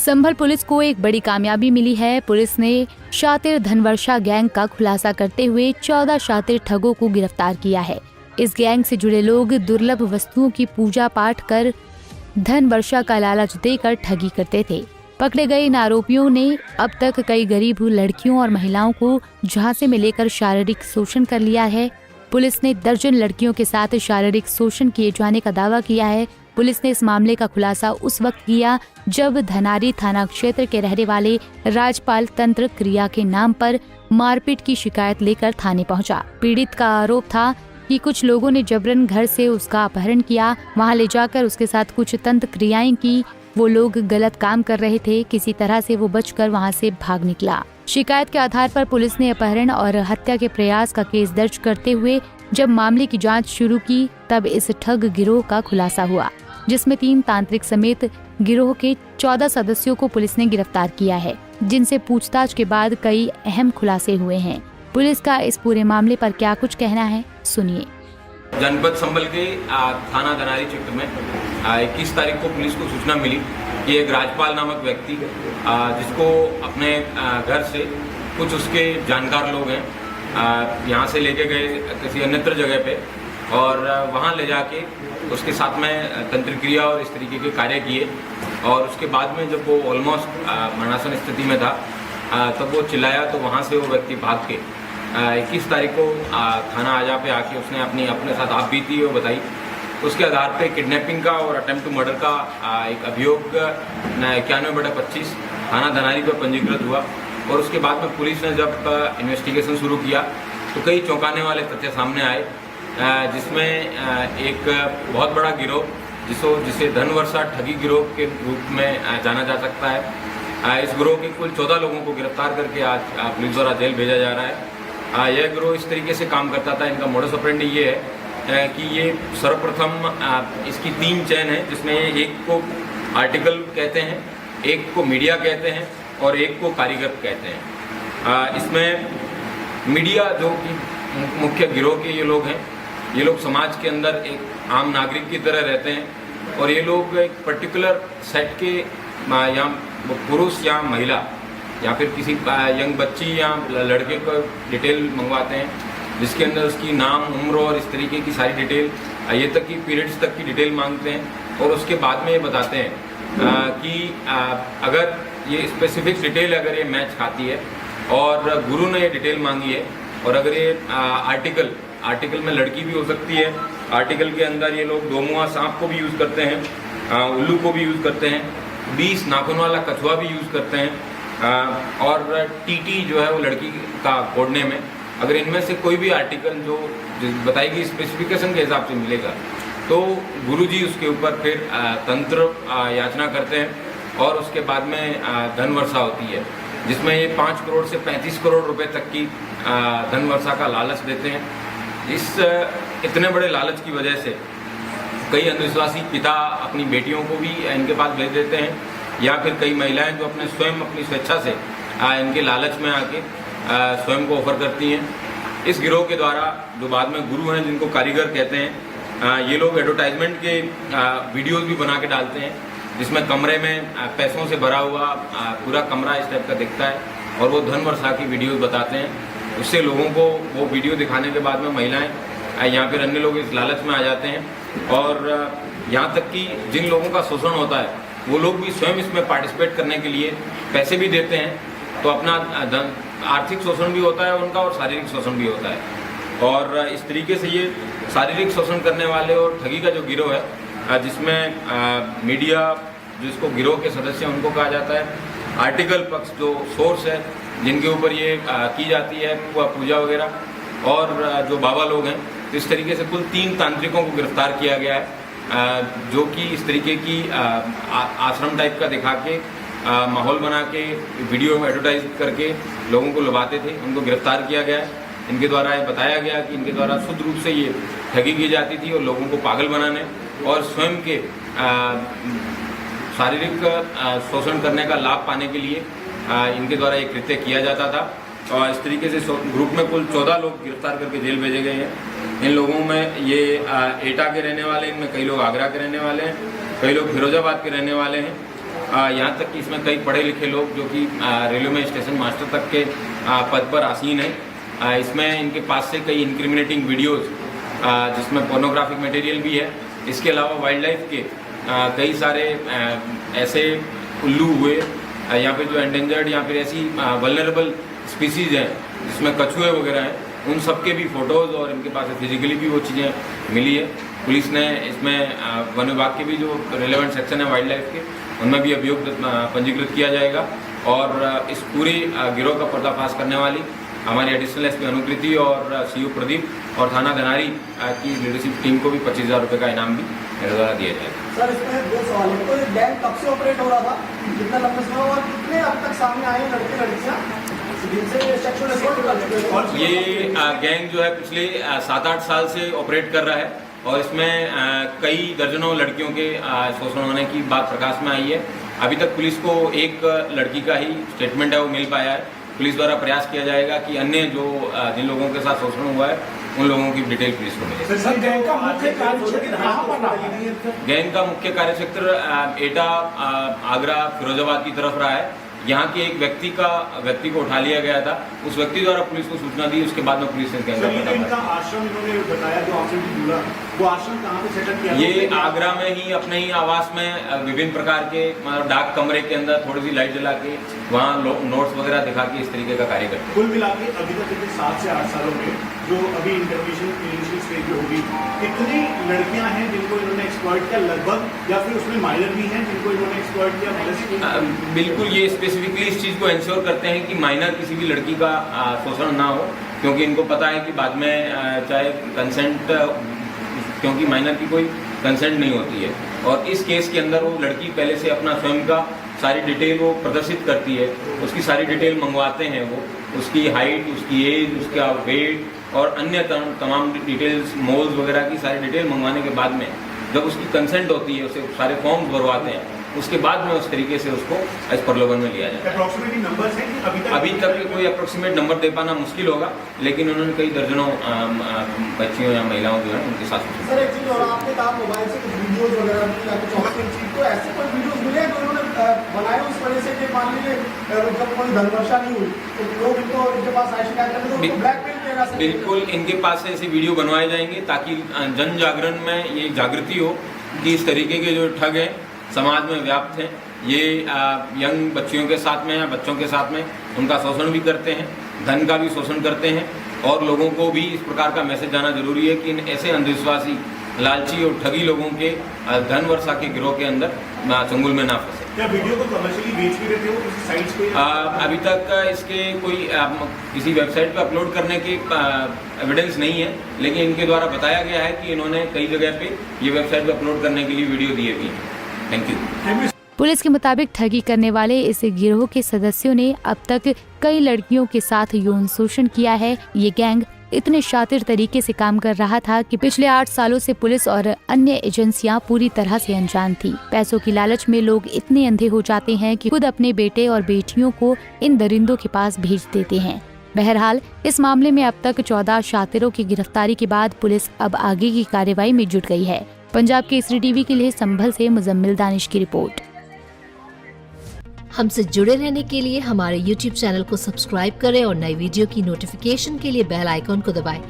संभल police को एक बड़ी कामयाबी मिली है। पुलिस ने शातिर धनवर्षा गैंग का खुलासा करते हुए 14 शातिर ठगों को गिरफ्तार किया है। इस गैंग से जुड़े लोग दुर्लभ वस्तुओं की पूजा पाठ कर धनवर्षा का लालच देकर ठगी करते थे। पकड़े गए इन आरोपियों ने अब तक कई गरीब लड़कियों और महिलाओं को झांसे में लेकर शारीरिक शोषण कर लिया है। पुलिस ने दर्जन लड़कियों के साथ शारीरिक शोषण किए जाने का दावा किया है। पुलिस ने इस मामले का खुलासा उस वक्त किया जब धनारी थाना क्षेत्र के रहने वाले राजपाल तंत्र क्रिया के नाम पर मारपीट की शिकायत लेकर थाने पहुंचा। पीड़ित का आरोप था कि कुछ लोगों ने जबरन घर से उसका अपहरण किया, वहां ले जाकर उसके साथ कुछ तंत्र क्रियाएं की। वो लोग गलत काम कर रहे थे, किसी तरह से वो बचकर वहां से भाग निकला। शिकायत के आधार पर पुलिस ने अपहरण और हत्या के प्रयास का केस दर्ज करते हुए जब मामले की जांच शुरू की तब इस ठग गिरोह का खुलासा हुआ, जिसमें 3 तांत्रिक समेत गिरोह के 14 सदस्यों को पुलिस ने गिरफ्तार किया है, जिनसे पूछताछ के बाद कई अहम खुलासे हुए हैं। पुलिस का इस पूरे मामले पर क्या कुछ कहना है, सुनिए। जनपद संभल के थाना धनारी क्षेत्र में 21 तारीख को पुलिस को सूचना मिली कि एक राजपाल नामक व्यक्ति जिसको अपने घर से कुछ उसके जानकार लोग हैं यहाँ से लेके गए किसी अन्यत्र जगह पे और वहाँ ले जाके उसके साथ में तंत्र क्रिया और इस तरीके के कार्य किए। और उसके बाद में जब वो ऑलमोस्ट मरणासन स्थिति में था तब वो चिल्लाया तो वहाँ से वो व्यक्ति भाग के 21 तारीख को थाना आजा पे आके उसने अपने साथ आप बीती वो बताई। उसके आधार पे किडनैपिंग का और अटेम्प्ट टू मर्डर का एक अभियोग 91/25 थाना धनारी पर पंजीकृत हुआ। और उसके बाद में पुलिस ने जब इन्वेस्टिगेशन शुरू किया तो कई चौंकाने वाले तथ्य सामने आए, जिसमें एक बहुत बड़ा गिरोह जिसे धनवर्षा ठगी गिरोह के रूप में जाना जा सकता है। इस गिरोह के कुल 14 लोगों को गिरफ्तार करके आज पुलिस द्वारा जेल भेजा जा रहा है। यह गिरोह इस तरीके से काम करता था, इनका मोडस ऑपरेंडी ये है कि ये सर्वप्रथम इसकी 3 चैन है, जिसमें एक को आर्टिकल कहते हैं, एक को मीडिया कहते हैं और एक को कारीगर कहते हैं। इसमें मीडिया जो कि मुख्य गिरोह के ये लोग हैं, ये लोग समाज के अंदर एक आम नागरिक की तरह रहते हैं और ये लोग एक पर्टिकुलर सेट के या पुरुष या महिला या फिर किसी यंग बच्ची या लड़के को डिटेल मंगवाते हैं, जिसके अंदर उसकी नाम, उम्र और इस तरीके की सारी डिटेल, ये तक की पीरियड्स तक की डिटेल मांगते हैं। और उसके बाद में ये बताते हैं कि अगर ये स्पेसिफिक डिटेल अगर ये मैच खाती है और गुरु ने ये डिटेल मांगी है और अगर ये आर्टिकल में लड़की भी हो सकती है, आर्टिकल के अंदर ये लोग 2 मुआ सांप को भी यूज़ करते हैं, उल्लू को भी यूज़ करते हैं, 20 नाखून वाला कछुआ भी यूज़ करते हैं और टीटी जो है वो लड़की का कोड नेम है। अगर इनमें से कोई भी आर्टिकल जो बताई गई स्पेसिफिकेशन के हिसाब से मिलेगा तो गुरुजी उसके ऊपर फिर तंत्र याचना करते हैं और उसके बाद में धन वर्षा होती है, जिसमें ये 5 करोड़ से 35 करोड़ रुपए तक की धन वर्षा का लालच देते हैं। इस इतने बड़े लालच की वजह से कई अंधविश्वासी पिता अपनी बेटियों को भी इनके पास भेज देते हैं या फिर कई महिलाएं जो स्वयं अपनी स्वेच्छा से इनके लालच में आके स्वयं को ऑफर करती हैं। इस गिरोह के द्वारा जो बाद में गुरु हैं, जिनको कारीगर कहते हैं, ये लोग एडवर्टाइजमेंट के वीडियोस भी बना के डालते हैं, जिसमें कमरे में पैसों से भरा हुआ पूरा कमरा इस टाइप का दिखता है और वो धन वर्षा की वीडियोस बताते हैं। उससे लोगों को वो वीडियो दिखाने के बाद में महिलाएं या फिर अन्य लोग इस लालच में आ जाते हैं और यहाँ तक कि जिन लोगों का शोषण होता है वो लोग भी स्वयं इसमें पार्टिसिपेट करने के लिए पैसे भी देते हैं, तो अपना आर्थिक शोषण भी होता है उनका और शारीरिक शोषण भी होता है। और इस तरीके से ये शारीरिक शोषण करने वाले और ठगी का जो गिरोह है, जिसमें मीडिया जिसको गिरोह के सदस्य हैं उनको कहा जाता है, आर्टिकल पक्ष जो सोर्स है जिनके ऊपर ये की जाती है पूजा वगैरह, और जो बाबा लोग हैं, तो इस तरीके से कुल 3 तांत्रिकों को गिरफ्तार किया गया है, जो कि इस तरीके की आश्रम टाइप का दिखा के माहौल बना के वीडियो में एडवर्टाइज करके लोगों को लुभाते थे। उनको गिरफ्तार किया गया है। इनके द्वारा ये बताया गया कि इनके द्वारा शुद्ध रूप से ये ठगी की जाती थी और लोगों को पागल बनाने और स्वयं के शारीरिक शोषण करने का लाभ पाने के लिए इनके द्वारा ये कृत्य किया जाता था। और इस तरीके से ग्रुप में कुल 14 लोग गिरफ्तार करके जेल भेजे गए हैं। इन लोगों में ये एटा के रहने वाले, इनमें कई लोग आगरा के रहने वाले हैं, कई लोग फिरोजाबाद के रहने वाले हैं यहाँ तक कि इसमें कई पढ़े लिखे लोग जो कि रेलवे में स्टेशन मास्टर तक के पद पर आसीन हैं। इसमें इनके पास से कई इंक्रिमिनेटिंग वीडियोज़ जिसमें पोर्नोग्राफिक मटेरियल भी है। इसके अलावा वाइल्ड लाइफ के कई सारे ऐसे उल्लू हुए या फिर जो एंडेंजर्ड या फिर ऐसी वल्नरेबल स्पीसीज़ हैं जिसमें कछुए वगैरह हैं, उन सब के भी फ़ोटोज़ और इनके पास फिजिकली भी वो चीज़ें मिली है। पुलिस ने इसमें वन विभाग के भी जो रिलेवेंट सेक्शन है वाइल्ड लाइफ के, उनमें भी अभियोग पंजीकृत किया जाएगा और इस पूरी गिरोह का पर्दाफाश करने वाली हमारी एडिशनल एसपी अनुकृति और सीओ प्रदीप और थाना गनारी की लीडरशिप टीम को भी 25,000 रुपये का इनाम भी मेरे द्वारा दिया जाएगा। सर, इसमें 2 सवाल है। तो ये गैंग कब से ऑपरेट हो रहा था, कितना लंबे समय और कितने अब तक सामने आए लड़के लड़कियाँ जिनसे सेक्सुअल असॉल्ट कर चुके हैं? ये गैंग जो है पिछले 7-8 साल से ऑपरेट कर रहा है और इसमें कई दर्जनों लड़कियों के शोषण होने की बात प्रकाश में आई है। अभी तक पुलिस को एक लड़की का ही स्टेटमेंट है वो मिल पाया है। पुलिस द्वारा प्रयास किया जाएगा कि अन्य जो जिन लोगों के साथ शोषण हुआ है उन लोगों की डिटेल पुलिस को मिले। गैंग का मुख्य कार्यक्षेत्र कहाँ पर रहा है? गैंग का मुख्य कार्यक्षेत्र एटा, आगरा, फिरोजाबाद की तरफ रहा है। यहाँ के एक व्यक्ति को उठा लिया गया था, उस व्यक्ति द्वारा पुलिस को सूचना दी, उसके बाद में पुलिस ने गैंग का इनका आश्रम इन्होंने बताया जो आपसे भी जुड़ा, वो आश्रम कहाँ पे सेटअप किया? ये आगरा में ही अपने ही आवास में विभिन्न प्रकार के मतलब डाक कमरे के अंदर थोड़ी सी लाइट जला के वहाँ नोट्स वगैरह दिखा के इस तरीके का कार्य करते हैं। कुल मिला के अभी तक के 7 से 8 सालों में जो अभी इंटरव्यूशन इनिशियल स्टेज पे होगी, कितनी लड़कियां हैं जिनको इन्होंने एक्सप्लॉइट किया लगभग, या फिर उसमें माइनर भी हैं जिनको इन्होंने एक्सप्लॉइट किया? बिल्कुल, ये स्पेसिफिकली इस चीज़ को इंश्योर करते हैं कि माइनर किसी भी लड़की का शोषण ना हो, क्योंकि इनको पता है कि बाद में चाहे कंसेंट, क्योंकि माइनर की कोई कंसेंट नहीं होती है और इस केस के अंदर वो लड़की पहले से अपना स्वयं का सारी डिटेल वो प्रदर्शित करती है, उसकी सारी डिटेल मंगवाते हैं वो, उसकी हाइट, उसकी एज, उसका वेट और अन्य तमाम डिटेल्स, मोल्स वगैरह की सारी डिटेल मंगवाने के बाद में जब उसकी कंसेंट होती है, उसे सारे फॉर्म्स भरवाते हैं, उसके बाद में उस तरीके से उसको इस प्रलोभन में लिया जाता है। अप्रोक्सीमेटली नंबर्स हैं कि अभी तक कोई अप्रोक्सीमेट नंबर दे पाना मुश्किल होगा, लेकिन उन्होंने कई दर्जनों बच्चियों या महिलाओं जो है उनके साथ। सर, एक चीज़ और, आपने कहा मोबाइल से कुछ वीडियोज वगैरह या कुछ और चीज़, तो ऐसे कोई वीडियोज मिले जो उन्होंने बनाए उस वजह से कि मान लीजिए जब कोई धनवर्षा नहीं हुई तो लोग इनको इनके पास आए शिकायत करते तो ब्लैकमेल किया जा सकता है? बिल्कुल, इनके पास से ऐसे वीडियो बनवाए जाएंगे ताकि जन जागरण में ये जागृति हो कि इस तरीके के जो ठग हैं समाज में व्याप्त हैं, ये यंग बच्चियों के साथ में या बच्चों के साथ में उनका शोषण भी करते हैं, धन का भी शोषण करते हैं और लोगों को भी इस प्रकार का मैसेज जाना जरूरी है कि इन ऐसे अंधविश्वासी, लालची और ठगी लोगों के धन वर्षा के गिरोह के अंदर चंगुल में ना फंसे। क्या वीडियो को कमर्शियली बेच भी रहे थे वो किसी साइट्स पे? अभी तक इसके कोई किसी वेबसाइट पर अपलोड करने के एविडेंस नहीं है, लेकिन इनके द्वारा बताया गया है कि इन्होंने कई जगह पे ये वेबसाइट पर अपलोड करने के लिए वीडियो दिए भी हैं। Thank you. पुलिस के मुताबिक ठगी करने वाले इस गिरोह के सदस्यों ने अब तक कई लड़कियों के साथ यौन शोषण किया है। ये गैंग इतने शातिर तरीके से काम कर रहा था कि पिछले 8 सालों से पुलिस और अन्य एजेंसियां पूरी तरह से अनजान थी। पैसों की लालच में लोग इतने अंधे हो जाते हैं कि खुद अपने बेटे और बेटियों को इन दरिंदों के पास भेज देते हैं। बहरहाल इस मामले में अब तक 14 शातिरों की गिरफ्तारी के बाद पुलिस अब आगे की कार्रवाई में जुट गई है। पंजाब केसरी टीवी के लिए संभल से मुजम्मिल दानिश की रिपोर्ट। हमसे जुड़े रहने के लिए हमारे YouTube चैनल को सब्सक्राइब करें और नई वीडियो की नोटिफिकेशन के लिए बेल आइकॉन को दबाएं।